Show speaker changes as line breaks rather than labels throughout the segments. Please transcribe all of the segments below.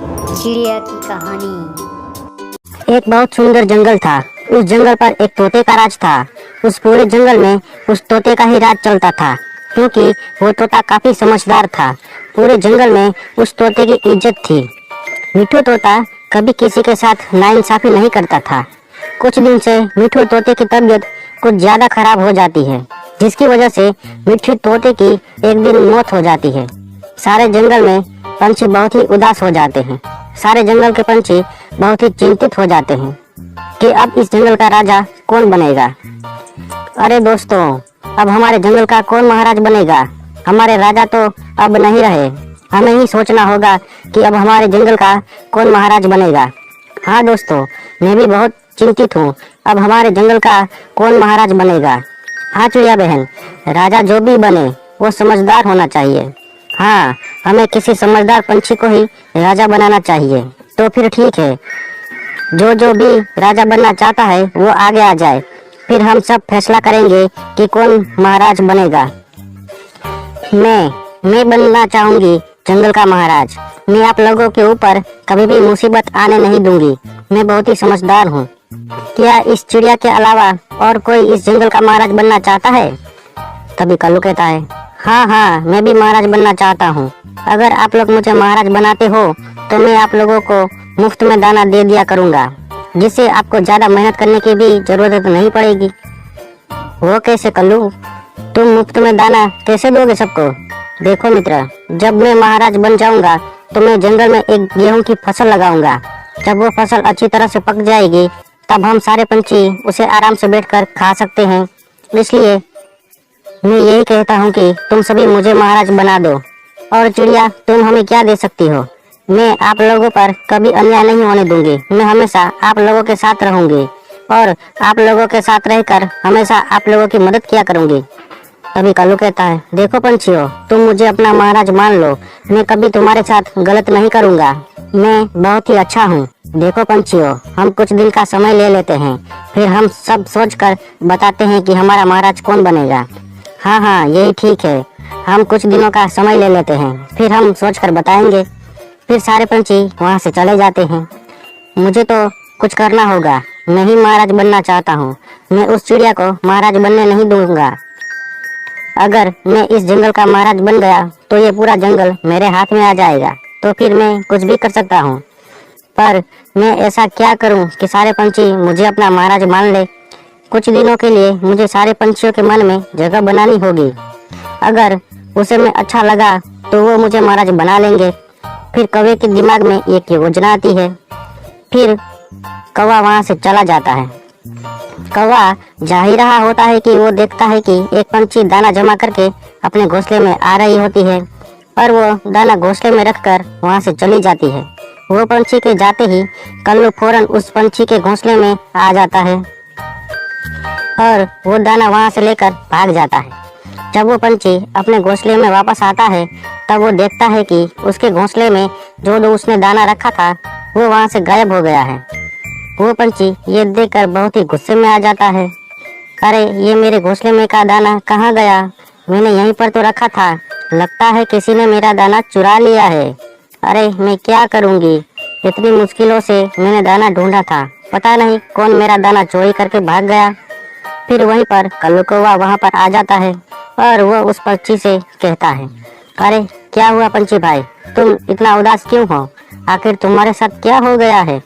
चिड़िया की कहानी।
एक बहुत सुंदर जंगल था। उस जंगल पर एक तोते का राज था। उस पूरे जंगल में उस तोते का ही राज चलता था, क्योंकि वो तोता काफी समझदार था। पूरे जंगल में उस तोते की इज्जत थी। मिठू तोता कभी किसी के साथ नाइंसाफी नहीं करता था। कुछ दिन से मिठू तोते की तबीयत कुछ ज्यादा खराब हो जाती है, जिसकी वजह से मिठू तोते की एक दिन मौत हो जाती है। सारे जंगल में पंछी बहुत ही उदास हो जाते हैं। सारे जंगल के पंछी बहुत ही चिंतित हो जाते हैं कि अब इस जंगल का राजा कौन बनेगा। अरे दोस्तों, अब हमारे जंगल का कौन महाराज बनेगा? हमारे राजा तो अब नहीं रहे। हमें ही सोचना होगा कि अब हमारे जंगल का कौन महाराज बनेगा। हाँ दोस्तों, मैं भी बहुत चिंतित हूँ। अब हमारे जंगल का कौन महाराज बनेगा? हाँ चिड़िया बहन, राजा जो भी बने वो समझदार होना चाहिए। हाँ, हमें किसी समझदार पंछी को ही राजा बनाना चाहिए। तो फिर ठीक है, जो जो भी राजा बनना चाहता है वो आगे आ जाए, फिर हम सब फैसला करेंगे कि कौन महाराज बनेगा। मैं बनना चाहूंगी जंगल का महाराज। मैं आप लोगों के ऊपर कभी भी मुसीबत आने नहीं दूंगी। मैं बहुत ही समझदार हूँ। क्या इस चिड़िया के अलावा और कोई इस जंगल का महाराज बनना चाहता है? तभी कल्लू कहता है, हाँ, मैं भी महाराज बनना चाहता हूँ। अगर आप लोग मुझे महाराज बनाते हो तो मैं आप लोगों को मुफ्त में दाना दे दिया करूँगा, जिससे आपको ज्यादा मेहनत करने की भी जरूरत नहीं पड़ेगी। वो कैसे कल्लू? तुम मुफ्त में दाना कैसे दोगे सबको? देखो मित्र, जब मैं महाराज बन जाऊंगा तो मैं जंगल में एक गेहूं की फसल लगाऊंगा। जब वो फसल अच्छी तरह से पक जाएगी तब हम सारे पंछी उसे आराम से बैठकर खा सकते हैं। इसलिए मैं यही कहता हूँ कि तुम सभी मुझे महाराज बना दो। और चिड़िया, तुम हमें क्या दे सकती हो? मैं आप लोगों पर कभी अन्याय नहीं होने दूंगी। मैं हमेशा आप लोगों के साथ रहूंगी और आप लोगों के साथ रहकर हमेशा आप लोगों की मदद किया करूंगी। तभी कल्लू कहता है, देखो पंछियों, तुम मुझे अपना महाराज मान लो। मैं कभी तुम्हारे साथ गलत नहीं करूंगा। मैं बहुत ही अच्छा हूँ। देखो पंछियों, हम कुछ दिन का समय ले लेते हैं, फिर हम सब सोचकर बताते हैं कि हमारा महाराज कौन बनेगा। हाँ, यही ठीक है। हम कुछ दिनों का समय ले लेते हैं, फिर हम सोचकर बताएंगे। फिर सारे पंछी वहाँ से चले जाते हैं। मुझे तो कुछ करना होगा। मैं ही महाराज बनना चाहता हूँ। मैं उस चिड़िया को महाराज बनने नहीं दूंगा। अगर मैं इस जंगल का महाराज बन गया तो ये पूरा जंगल मेरे हाथ में आ जाएगा, तो फिर मैं कुछ भी कर सकता हूँ। पर मैं ऐसा क्या करूँ कि सारे पंछी मुझे अपना महाराज मान ले? कुछ दिनों के लिए मुझे सारे पंछियों के मन में जगह बनानी होगी। अगर उसे मैं अच्छा लगा तो वो मुझे महाराज बना लेंगे। फिर कौवे के दिमाग में एक योजना आती है। फिर कौवा वहाँ से चला जाता है। कौवा जा ही रहा होता है कि वो देखता है कि एक पंछी दाना जमा करके अपने घोंसले में आ रही होती है, और वो दाना घोंसले में रखकर वहाँ से चली जाती है। वो पंछी के जाते ही कल्लू फौरन उस पंछी के घोंसले में आ जाता है और वो दाना वहाँ से लेकर भाग जाता है। जब वो पंछी अपने घोंसले में वापस आता है तब वो देखता है कि उसके घोंसले में जो उसने दाना रखा था वो वहाँ से गायब हो गया है। वो पंछी ये देखकर बहुत ही गुस्से में आ जाता है। अरे, ये मेरे घोंसले में का दाना कहाँ गया? मैंने यहीं पर तो रखा था। लगता है किसी ने मेरा दाना चुरा लिया है। अरे, मैं क्या करूँगी? इतनी मुश्किलों से मैंने दाना ढूंढा था, पता नहीं कौन मेरा दाना चोरी करके भाग गया। फिर वहीं पर कल्लू कौवा वहाँ पर आ जाता है और वो उस पंछी से कहता है, अरे क्या हुआ पंछी भाई, तुम इतना उदास क्यों हो? आखिर तुम्हारे साथ क्या हो गया है?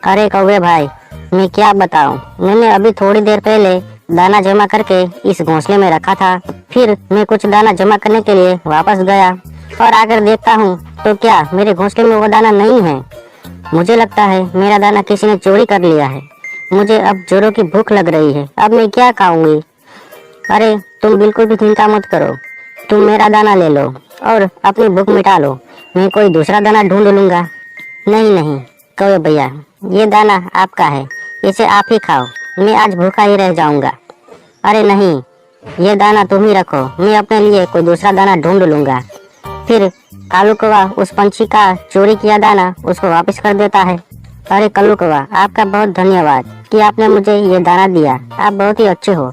अरे कौवे भाई, मैं क्या बताऊं, मैंने अभी थोड़ी देर पहले दाना जमा करके इस घोंसले में रखा था। फिर मैं कुछ दाना जमा करने के लिए वापस गया और आकर देखता हूँ तो क्या मेरे घोंसले में वो दाना नहीं है। मुझे लगता है मेरा दाना किसी ने चोरी कर लिया है। मुझे अब जोरों की भूख लग रही है, अब मैं क्या खाऊंगी? अरे तुम बिल्कुल भी चिंता मत करो, तुम मेरा दाना ले लो और अपनी भूख मिटा लो। मैं कोई दूसरा दाना ढूंढ लूंगा। नहीं कौवे भैया, ये दाना आपका है, इसे आप ही खाओ। मैं आज भूखा ही रह जाऊंगा। अरे नहीं, ये दाना तुम ही रखो, मैं अपने लिए कोई दूसरा दाना ढूंढ लूंगा। फिर कालू कौवा उस पंछी का चोरी किया दाना उसको वापस कर देता है। अरे कल्लू कौवा, आपका बहुत धन्यवाद कि आपने मुझे ये दाना दिया। आप बहुत ही अच्छे हो।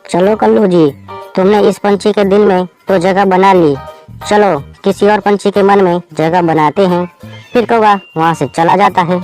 चलो कल्लू जी, तुमने इस पंछी के दिल में तो जगह बना ली। चलो किसी और पंछी के मन में जगह बनाते हैं। फिर कौवा वहाँ से चला जाता है।